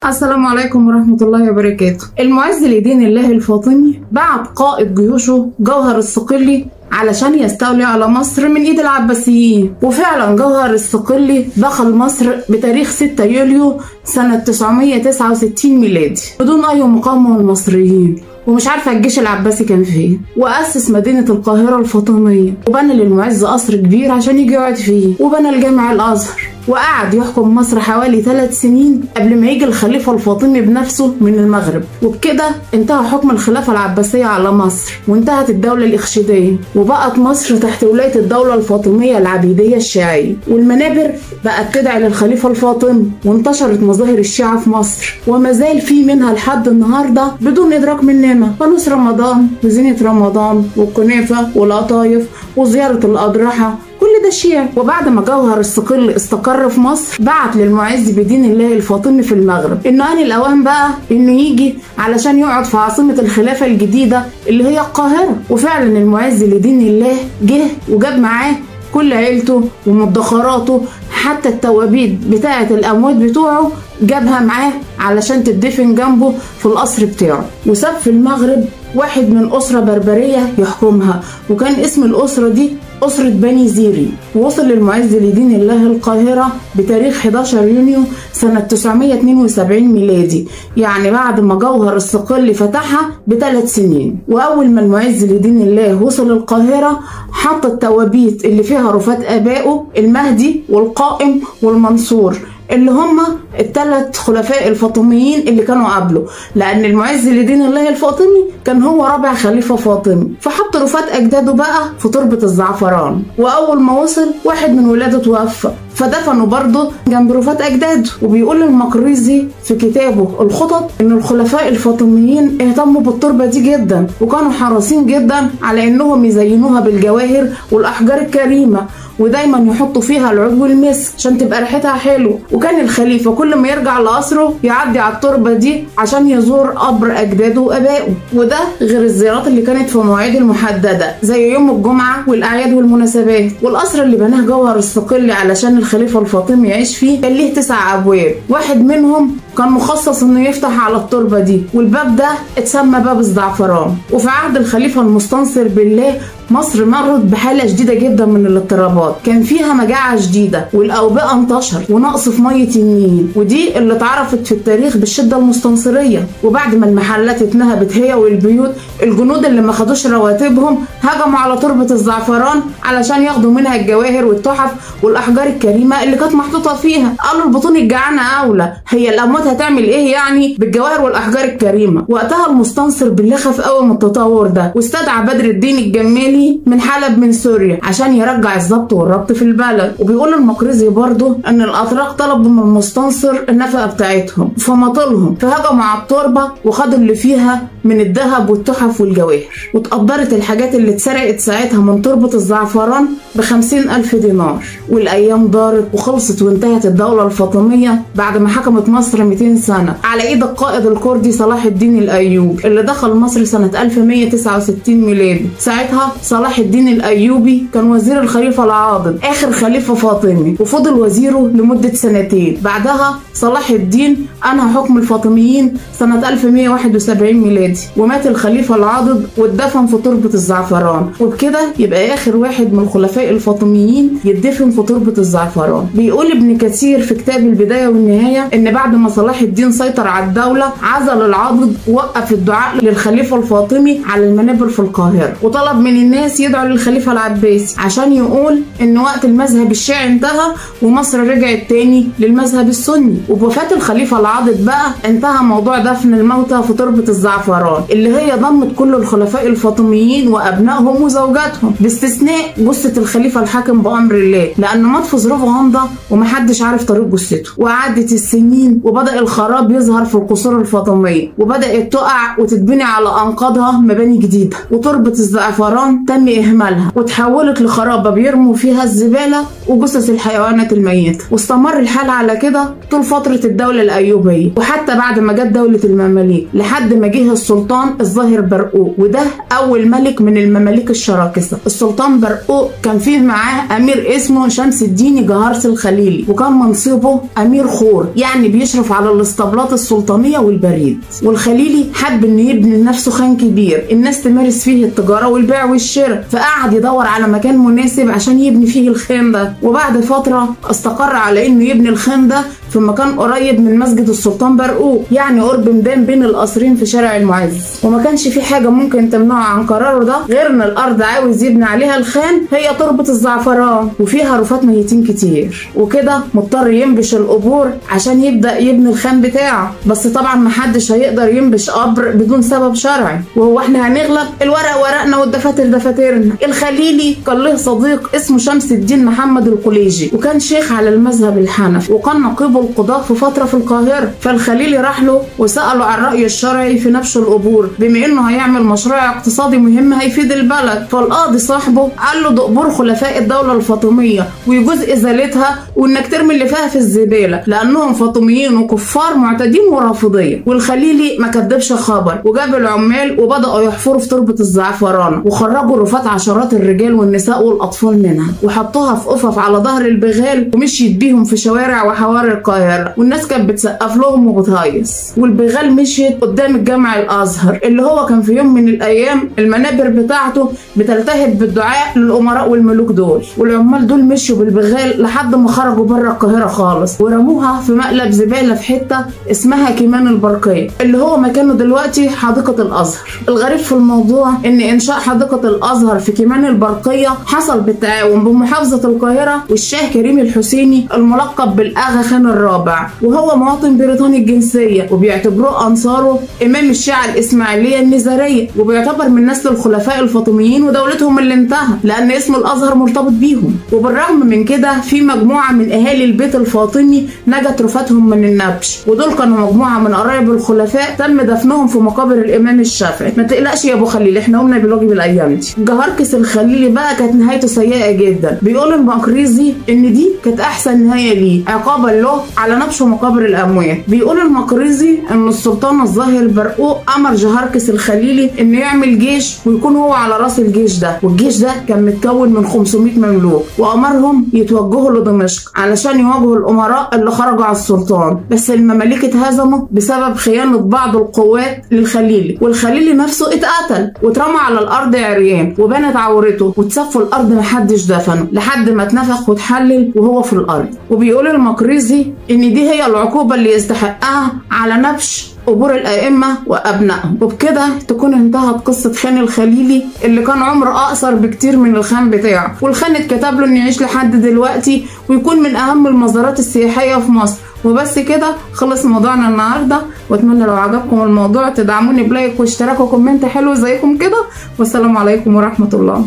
السلام عليكم ورحمة الله وبركاته. المعز لدين الله الفاطمي بعت قائد جيوشه جوهر الصقلي علشان يستولي على مصر من ايد العباسيين، وفعلا جوهر الصقلي دخل مصر بتاريخ 6 يوليو سنة 969 ميلادي بدون اي مقاومة من المصريين، ومش عارفة الجيش العباسي كان فين، وأسس مدينة القاهرة الفاطمية، وبنى للمعز قصر كبير عشان يجي يقعد فيه، وبنى الجامع الأزهر، وقعد يحكم مصر حوالي 3 سنين قبل ما يجي الخليفة الفاطمي بنفسه من المغرب. وبكده انتهى حكم الخلافة العباسية على مصر، وانتهت الدولة الإخشيدية، وبقت مصر تحت ولاية الدولة الفاطمية العبيدية الشيعية، والمنابر بقت تدعي للخليفة الفاطمي، وانتشرت مظاهر الشيعة في مصر، وما زال في منها لحد النهارده بدون إدراك مننا، فانوس رمضان وزينة رمضان والكنافة والقطايف وزيارة الأضرحة، كل ده شيعي. وبعد ما جوهر الصقلي استقر في مصر بعت للمعز بدين الله الفاطمي في المغرب انه آن الأوان بقى انه يجي علشان يقعد في عاصمة الخلافة الجديدة اللي هي القاهرة. وفعلا المعز لدين الله جه وجاب معاه كل عيلته ومدخراته، حتى التوابيت بتاعة الأموات بتوعه جابها معاه علشان تدفن جنبه في القصر بتاعه، وساب في المغرب واحد من أسرة بربرية يحكمها، وكان اسم الأسرة دي أسرة بني زيري. ووصل المعز لدين الله القاهرة بتاريخ 11 يونيو سنة 972 ميلادي، يعني بعد ما جوهر الصقلي فتحها ب3 سنين. وأول ما المعز لدين الله وصل القاهرة حط التوابيت اللي فيها رفات آبائه المهدي والقائم والمنصور، اللي هم ال3 خلفاء الفاطميين اللي كانوا قبله، لأن المعز لدين الله الفاطمي كان هو رابع خليفة فاطمي، فحط رفات أجداده بقى في تربة الزعفران. وأول ما وصل واحد من ولاده توفى فدفنوا برضه جنب رفات أجداده. وبيقول المقريزي في كتابه الخطط إن الخلفاء الفاطميين اهتموا بالتربة دي جدا، وكانوا حريصين جدا على إنهم يزينوها بالجواهر والأحجار الكريمة، ودايما يحطوا فيها العود والمسك عشان تبقى ريحتها حلوه. وكان الخليفه كل ما يرجع لقصره يعدي على التربه دي عشان يزور قبر اجداده وابائه، وده غير الزيارات اللي كانت في مواعيد المحدده زي يوم الجمعه والاعياد والمناسبات. والقصر اللي بناه جوهر الصقلي علشان الخليفه الفاطمي يعيش فيه كان ليه 9 ابواب، واحد منهم كان مخصص انه يفتح على التربه دي، والباب ده اتسمى باب الزعفران. وفي عهد الخليفه المستنصر بالله مصر مرت بحالة شديدة جدا من الاضطرابات، كان فيها مجاعة شديدة والأوبئة انتشرت ونقص في مية النيل، ودي اللي اتعرفت في التاريخ بالشدة المستنصرية. وبعد ما المحلات اتنهبت هي والبيوت، الجنود اللي ما خدوش رواتبهم هجموا على تربة الزعفران علشان ياخدوا منها الجواهر والتحف والأحجار الكريمة اللي كانت محطوطة فيها. قالوا البطون الجعانة أولى، هي الأموات هتعمل إيه يعني بالجواهر والأحجار الكريمة؟ وقتها المستنصر بالله خاف قوي من التطور ده، واستدعى بدر الدين الجمالي من حلب من سوريا عشان يرجع الضبط والربط في البلد. وبيقول المقريزي برضه ان الاتراك طلبوا من المستنصر النفقه بتاعتهم فمطلهم، فهجموا على التربه وخدوا اللي فيها من الذهب والتحف والجواهر، واتقدرت الحاجات اللي اتسرقت ساعتها من تربه الزعفران ب50,000 دينار. والايام دارت وخلصت وانتهت الدوله الفاطميه بعد ما حكمت مصر 200 سنه على ايد القائد الكردي صلاح الدين الايوبي اللي دخل مصر سنه 1169 ميلادي. ساعتها صلاح الدين الأيوبي كان وزير الخليفة العاضد آخر خليفة فاطمي، وفضل وزيره لمدة 2 سنين. بعدها صلاح الدين أنهى حكم الفاطميين سنة 1171 ميلادي، ومات الخليفة العاضد واتدفن في تربة الزعفران. وبكده يبقى آخر واحد من الخلفاء الفاطميين يتدفن في تربة الزعفران. بيقول ابن كثير في كتاب البداية والنهاية إن بعد ما صلاح الدين سيطر على الدولة عزل العاضد ووقف الدعاء للخليفة الفاطمي على المنابر في القاهرة، وطلب من الناس يدعوا للخليفة العباسي عشان يقول ان وقت المذهب الشيعي انتهى ومصر رجعت تاني للمذهب السني. وبوفاة الخليفة العاضد بقى انتهى موضوع دفن الموتى في تربة الزعفران اللي هي ضمت كل الخلفاء الفاطميين وابنائهم وزوجاتهم باستثناء جثة الخليفة الحاكم بأمر الله، لانه مات في ظروف غامضة ومحدش عارف طريق جثته. وعدت السنين وبدأ الخراب يظهر في القصور الفاطمية، وبدأت تقع وتتبني على أنقاضها مباني جديدة، وتربة الزعفران تم إهمالها وتحولت لخرابة بيرموا فيها الزبالة وجثث الحيوانات الميتة. واستمر الحال على كده طول فترة الدولة الأيوبية، وحتى بعد ما جت دولة المماليك لحد ما جه السلطان الظاهر برقوق، وده أول ملك من المماليك الشراكسة. السلطان برقوق كان فيه معاه أمير اسمه شمس الدين جهارس الخليلي، وكان منصبه أمير خور، يعني بيشرف على الاسطبلات السلطانيه والبريد. والخليلي حب انه يبني لنفسه خان كبير الناس تمارس فيه التجاره والبيع والشراء، فقعد يدور على مكان مناسب عشان يبني فيه الخان ده. وبعد فتره استقر على انه يبني الخان ده في مكان قريب من مسجد السلطان برقوق، يعني قرب ميدان بين القصرين في شارع المعز. وما كانش في حاجه ممكن تمنعه عن قراره ده غير ان الارض عاوز يبني عليها الخان هي تربة الزعفران، وفيها رفات ميتين كتير، وكده مضطر ينبش القبور عشان يبدا يبني الخان بتاعه. بس طبعا محدش هيقدر ينبش قبر بدون سبب شرعي، وهو احنا هنغلب؟ الورق ورقنا والدفاتر دفاترنا. الخليلي كان له صديق اسمه شمس الدين محمد القليجي، وكان شيخ على المذهب الحنفي، وكان نقيب القضاة في فترة في القاهرة. فالخليلي راح له وسأله عن الرأي الشرعي في نبش القبور، بما انه هيعمل مشروع اقتصادي مهم هيفيد البلد. فالقاضي صاحبه قال له ده قبور خلفاء الدولة الفاطمية ويجوز ازالتها، وانك ترمي اللي فيها في الزبالة لانهم فاطميين وكفار معتدين ورافضية. والخليلي ما كدبش خبر، وجاب العمال وبدأوا يحفروا في تربة الزعفران، وخرجوا رفات عشرات الرجال والنساء والاطفال منها، وحطوها في قفف على ظهر البغال، ومشيت بيهم في شوارع وحواري القاهرة، والناس كانت بتسقف لهم وبتهيص. والبغال مشيت قدام الجامع الازهر اللي هو كان في يوم من الايام المنابر بتاعته بتلتهب بالدعاء للامراء والملوك دول. والعمال دول مشوا بالبغال لحد ما خرجوا بره القاهرة خالص، ورموها في مقلب زبالة في حتة اسمها كيمان البرقية اللي هو مكانه دلوقتي حديقة الازهر. الغريب في الموضوع ان انشاء حديقة الازهر في كيمان البرقية حصل بالتعاون بمحافظة القاهرة والشاه كريم الحسيني الملقب بالاغا خان الرابع، وهو مواطن بريطاني الجنسية، وبيعتبروه انصاره امام الشيعة الاسماعيلية النزارية، وبيعتبر من نسل الخلفاء الفاطميين ودولتهم اللي انتهى لان اسم الازهر مرتبط بيهم. وبالرغم من كده في مجموعة من اهالي البيت الفاطمي نجت رفاتهم من النبش، ودول كانوا مجموعة من قرايب الخلفاء تم دفنهم في مقابر الامام الشافعي. ما تقلقش يا ابو خليل، احنا قمنا بالواجب الايام دي. جهركس الخليلي بقى كانت نهايته سيئة جدا. بيقول المقريزي ان دي كانت احسن نهاية ليه عقابا له على نبش مقابر الاموات. بيقول المقريزي ان السلطان الظاهر برقوق امر جهركس الخليلي انه يعمل جيش ويكون هو على راس الجيش ده، والجيش ده كان متكون من 500 مملوك، وامرهم يتوجهوا لدمشق علشان يواجهوا الامراء اللي خرجوا على السلطان. بس المماليك اتهزموا بسبب خيانة بعض القوات للخليلي، والخليلي نفسه اتقتل واترمى على الارض عريان وبانت عورته، واتساب في الارض محدش دفنه لحد ما اتنفخ واتحلل وهو في الارض. وبيقول المقريزي ان دي هي العقوبة اللي يستحقها على نبش قبور الائمه وابنائهم. وبكده تكون انتهت قصه خان الخليلي اللي كان عمره اقصر بكتير من الخان بتاعه، والخان اتكتب له انه يعيش لحد دلوقتي ويكون من اهم المزارات السياحيه في مصر. وبس كده خلص موضوعنا النهارده، واتمنى لو عجبكم الموضوع تدعموني بلايك واشتراك وكومنت حلو زيكم كده، والسلام عليكم ورحمه الله.